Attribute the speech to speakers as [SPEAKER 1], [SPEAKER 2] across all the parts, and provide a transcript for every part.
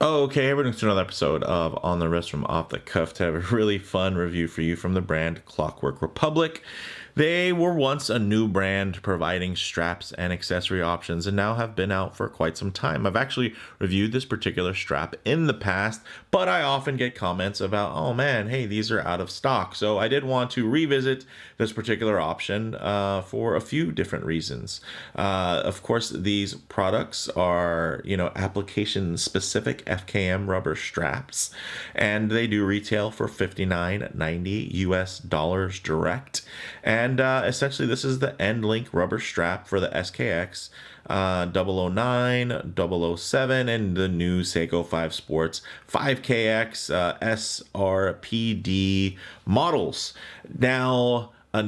[SPEAKER 1] Okay, everyone, to another episode of On the Wrist from Off the Cuff to have a really fun review for you from the brand Clockwork Republic. They were once a new brand providing straps and accessory options and now have been out for quite some time. I've actually reviewed this particular strap in the past, but I often get comments about, oh man, hey, these are out of stock. So I did want to revisit this particular option for a few different reasons. Of course, these products are, application specific FKM rubber straps, and they do retail for $59.90 US dollars direct. And essentially, this is the end link rubber strap for the SKX 009, 007, and the new Seiko 5 Sports 5KX SRPD models. Now, a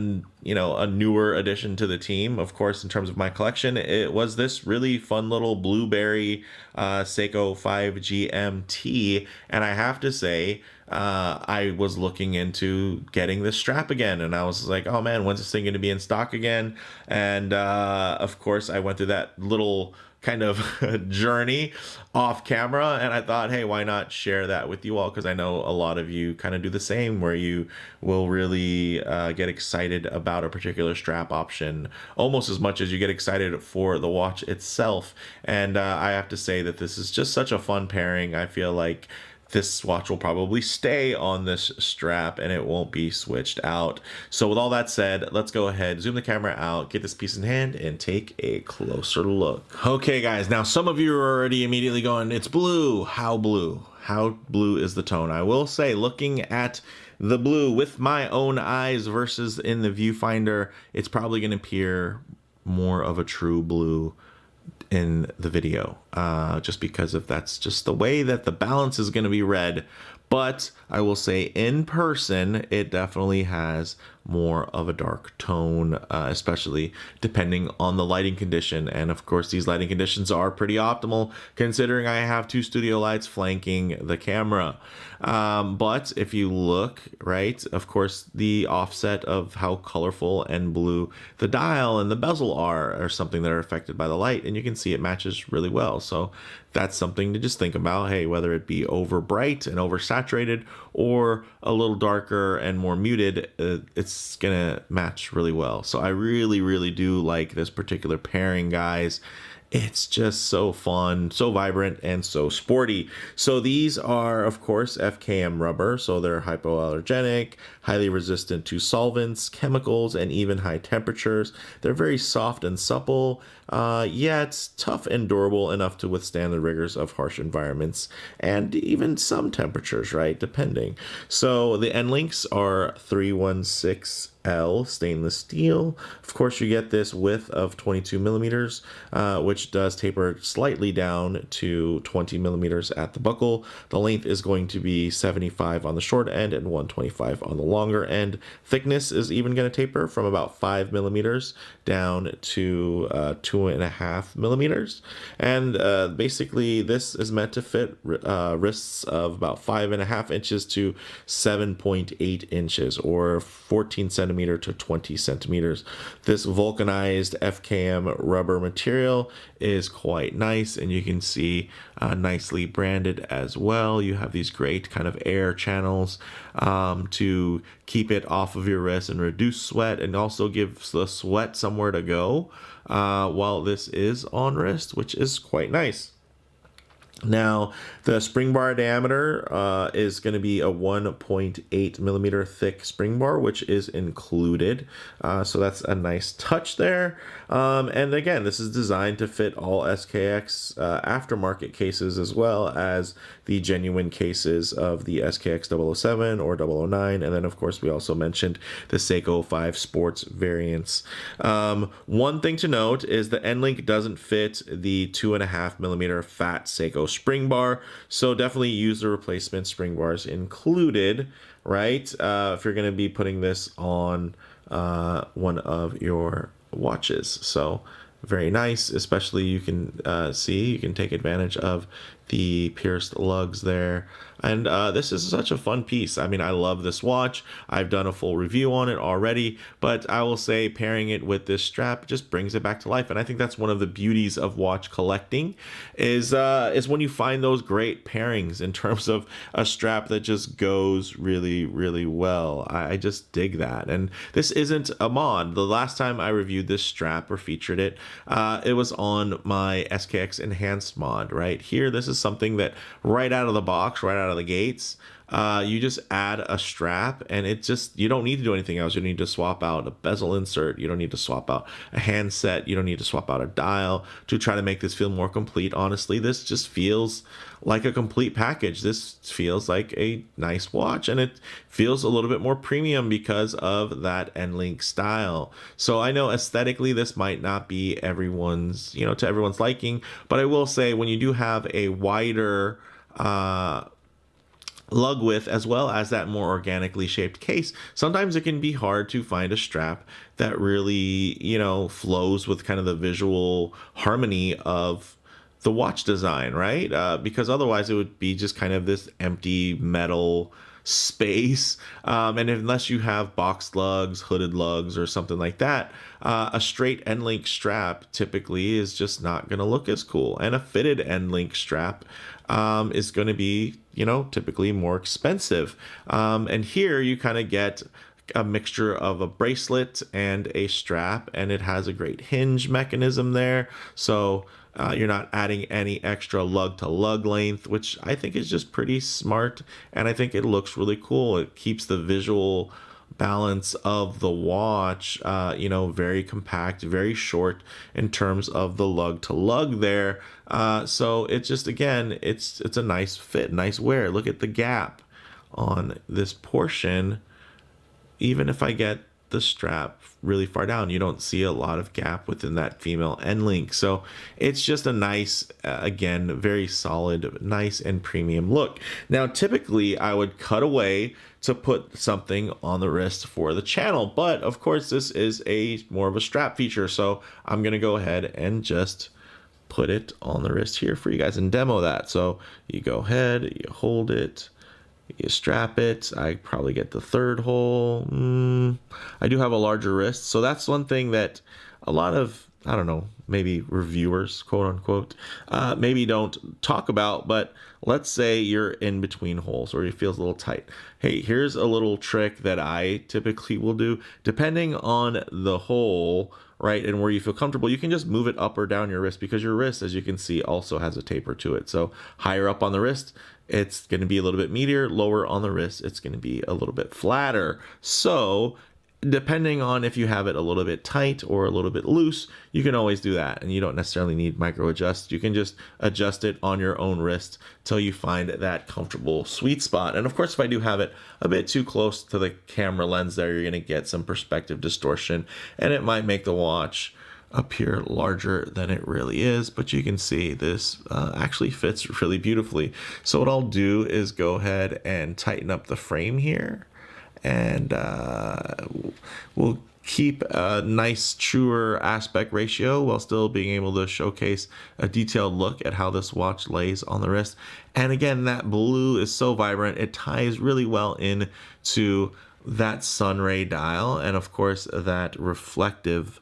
[SPEAKER 1] newer addition to the team, of course, in terms of my collection, it was this really fun little Blueberry Seiko 5 GMT, and I have to say, I was looking into getting this strap again, and I was like, oh man, when's this thing going to be in stock again? And of course, I went through that little kind of journey off camera, and I thought, hey, why not share that with you all, because I know a lot of you kind of do the same, where you will really get excited about a particular strap option almost as much as you get excited for the watch itself. And I have to say that this is just such a fun pairing. I feel like this watch will probably stay on this strap and it won't be switched out. So with all that said, let's go ahead, zoom the camera out, get this piece in hand, and take a closer look. Okay guys, now some of you are already immediately going, it's blue. How blue? How blue is the tone? I will say, looking at the blue with my own eyes versus in the viewfinder, it's probably going to appear more of a true blue in the video, just because of that's just the way that the balance is going to be read. But I will say, in person, it definitely has more of a dark tone, especially depending on the lighting condition. And of course, these lighting conditions are pretty optimal considering I have two studio lights flanking the camera. But if you look, right, of course, the offset of how colorful and blue the dial and the bezel are something that are affected by the light, and you can see it matches really well. So that's something to just think about. Hey, whether it be over bright and oversaturated or a little darker and more muted, it's gonna match really well. So I really do like this particular pairing, guys. It's just so fun, so vibrant, and so sporty. So these are, of course, FKM rubber, so they're hypoallergenic, highly resistant to solvents, chemicals, and even high temperatures. They're very soft and supple, yet tough and durable enough to withstand the rigors of harsh environments and even some temperatures, right, depending. So the end links are 316L stainless steel. Of course, you get this width of 22 millimeters, which does taper slightly down to 20 millimeters at the buckle. The length is going to be 75 on the short end and 125 on the longer end. Thickness is even going to taper from about 5 millimeters down to 2.5 millimeters. And basically, this is meant to fit wrists of about 5.5 inches to 7.8 inches, or 14 centimeter to 20 centimeters. This vulcanized FKM rubber material is quite nice, and you can see nicely branded as well. You have these great kind of air channels to keep it off of your wrist and reduce sweat, and also give the sweat somewhere to go while this is on wrist, which is quite nice. Now, the spring bar diameter is going to be a 1.8 millimeter thick spring bar, which is included. So that's a nice touch there. And again, this is designed to fit all SKX aftermarket cases, as well as the genuine cases of the SKX 007 or 009. And then, of course, we also mentioned the Seiko 5 Sports variants. One thing to note is the end link doesn't fit the 2.5 millimeter fat Seiko spring bar, so definitely use the replacement spring bars included, right, if you're going to be putting this on one of your watches. So very nice, especially you can see, you can take advantage of the pierced lugs there. And this is such a fun piece. I mean, I love this watch. I've done a full review on it already, but I will say pairing it with this strap just brings it back to life. And I think that's one of the beauties of watch collecting is when you find those great pairings in terms of a strap that just goes really, really well. I just dig that. And this isn't a mod. The last time I reviewed this strap or featured it, it was on my SKX Enhanced mod. Right here, this is something that right out of the box, right out of the gates, you just add a strap, and you don't need to do anything else. You don't need to swap out a bezel insert. You don't need to swap out a handset. You don't need to swap out a dial to try to make this feel more complete. Honestly, this just feels like a complete package. This feels like a nice watch, and it feels a little bit more premium because of that end-link style. So I know aesthetically this might not be to everyone's liking, but I will say when you do have a wider lug width as well as that more organically shaped case, sometimes it can be hard to find a strap that really flows with kind of the visual harmony of the watch design, right? Because otherwise it would be just kind of this empty metal space, and unless you have boxed lugs, hooded lugs, or something like that, a straight end link strap typically is just not going to look as cool, and a fitted end link strap is going to be typically more expensive, and here you kind of get a mixture of a bracelet and a strap, and it has a great hinge mechanism there, so you're not adding any extra lug to lug length, which I think is just pretty smart, and I think it looks really cool. It keeps the visual balance of the watch very compact, very short in terms of the lug to lug there, so it's just, again, it's a nice fit, nice wear. Look at the gap on this portion. Even if I get the strap really far down, you don't see a lot of gap within that female end link. So it's just a nice, again, very solid, nice and premium look. Now, typically I would cut away to put something on the wrist for the channel, but of course this is more of a strap feature. So I'm going to go ahead and just put it on the wrist here for you guys and demo that. So you go ahead, you hold it, you strap it. I probably get the third hole. I do have a larger wrist, so that's one thing that a lot of, I don't know, maybe reviewers, quote unquote, maybe don't talk about. But let's say you're in between holes or it feels a little tight. Hey, here's a little trick that I typically will do. Depending on the hole, right, and where you feel comfortable, you can just move it up or down your wrist, because your wrist, as you can see, also has a taper to it. So higher up on the wrist, it's going to be a little bit meatier. Lower on the wrist, it's going to be a little bit flatter. So depending on if you have it a little bit tight or a little bit loose, you can always do that, and you don't necessarily need micro adjust. You can just adjust it on your own wrist till you find that comfortable sweet spot. And of course, if I do have it a bit too close to the camera lens there, you're going to get some perspective distortion, and it might make the watch appear larger than it really is. But you can see this actually fits really beautifully. So what I'll do is go ahead and tighten up the frame here, and we'll keep a nice, truer aspect ratio while still being able to showcase a detailed look at how this watch lays on the wrist. And again, that blue is so vibrant, it ties really well into that sunray dial, and of course that reflective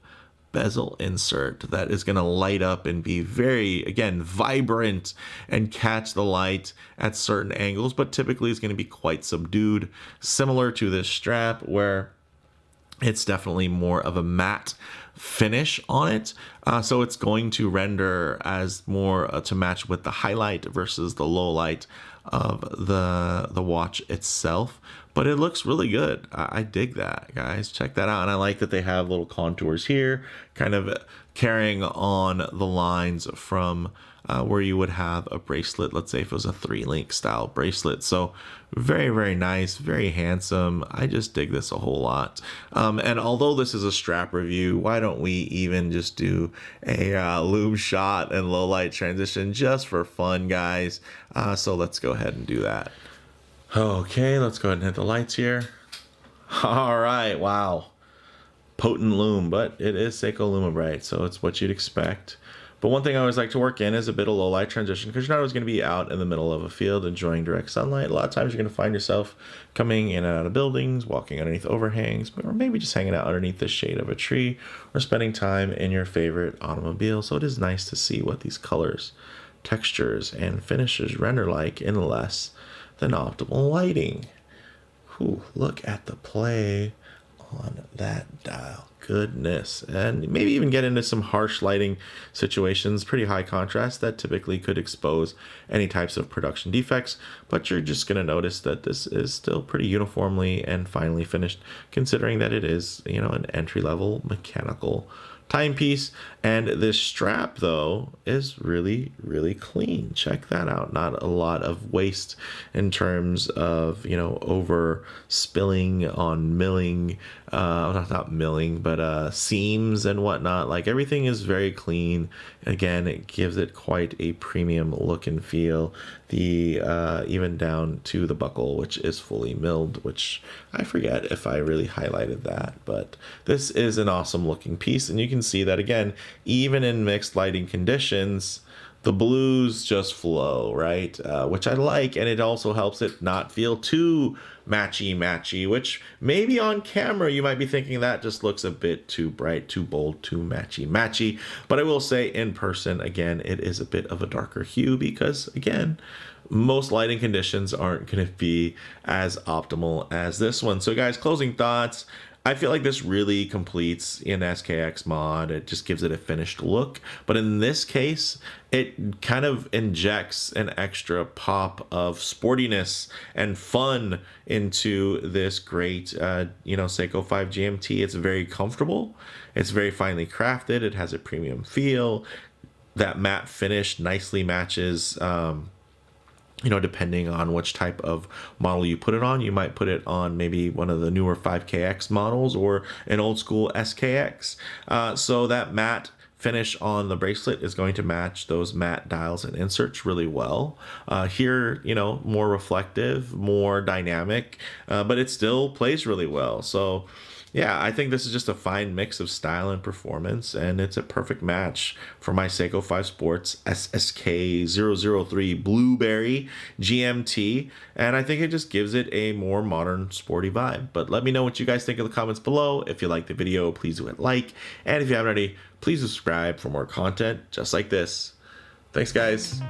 [SPEAKER 1] bezel insert that is going to light up and be very, again, vibrant and catch the light at certain angles, but typically is going to be quite subdued, similar to this strap where it's definitely more of a matte finish on it. So it's going to render as more to match with the highlight versus the low light of the watch itself. But it looks really good. I dig that, guys. Check that out. And I like that they have little contours here, kind of carrying on the lines from where you would have a bracelet. Let's say if it was a 3-link style bracelet. So very, very nice, very handsome. I just dig this a whole lot. And although this is a strap review, why don't we even just do a loom shot and low light transition just for fun, guys? So let's go ahead and do that. Okay, let's go ahead and hit the lights here. All right, wow. Potent loom, but it is Seiko Lumibright, so it's what you'd expect. But one thing I always like to work in is a bit of low light transition, because you're not always going to be out in the middle of a field enjoying direct sunlight. A lot of times you're going to find yourself coming in and out of buildings, walking underneath overhangs, or maybe just hanging out underneath the shade of a tree, or spending time in your favorite automobile. So it is nice to see what these colors, textures, and finishes render like in less than optimal lighting. Ooh, look at the play on that dial. Goodness. And maybe even get into some harsh lighting situations, pretty high contrast, that typically could expose any types of production defects, but you're just going to notice that this is still pretty uniformly and finely finished, considering that it is, you know, an entry-level mechanical timepiece. And this strap, though, is really, really clean. Check that out. Not a lot of waste in terms of, you know, over spilling on milling, not milling, but seams and whatnot. Like, everything is very clean. Again, it gives it quite a premium look and feel. The even down to the buckle, which is fully milled, which I forget if I really highlighted that, but this is an awesome looking piece. And you can see that, again, even in mixed lighting conditions, the blues just flow, right? Which I like, and it also helps it not feel too matchy, which maybe on camera you might be thinking that just looks a bit too bright, too bold, too matchy. But I will say, in person, again, it is a bit of a darker hue, because, again, most lighting conditions aren't going to be as optimal as this one. So guys, closing thoughts. I feel like this really completes an SKX mod. It just gives it a finished look. But in this case, it kind of injects an extra pop of sportiness and fun into this great, Seiko 5 GMT. It's very comfortable. It's very finely crafted. It has a premium feel. That matte finish nicely matches, depending on which type of model you put it on. You might put it on maybe one of the newer 5KX models or an old school SKX. So that matte finish on the bracelet is going to match those matte dials and inserts really well. Here, more reflective, more dynamic, but it still plays really well. So yeah, I think this is just a fine mix of style and performance, and it's a perfect match for my Seiko 5 Sports SSK003 Blueberry GMT, and I think it just gives it a more modern, sporty vibe. But let me know what you guys think in the comments below. If you like the video, please do hit like, and if you haven't already, please subscribe for more content just like this. Thanks, guys.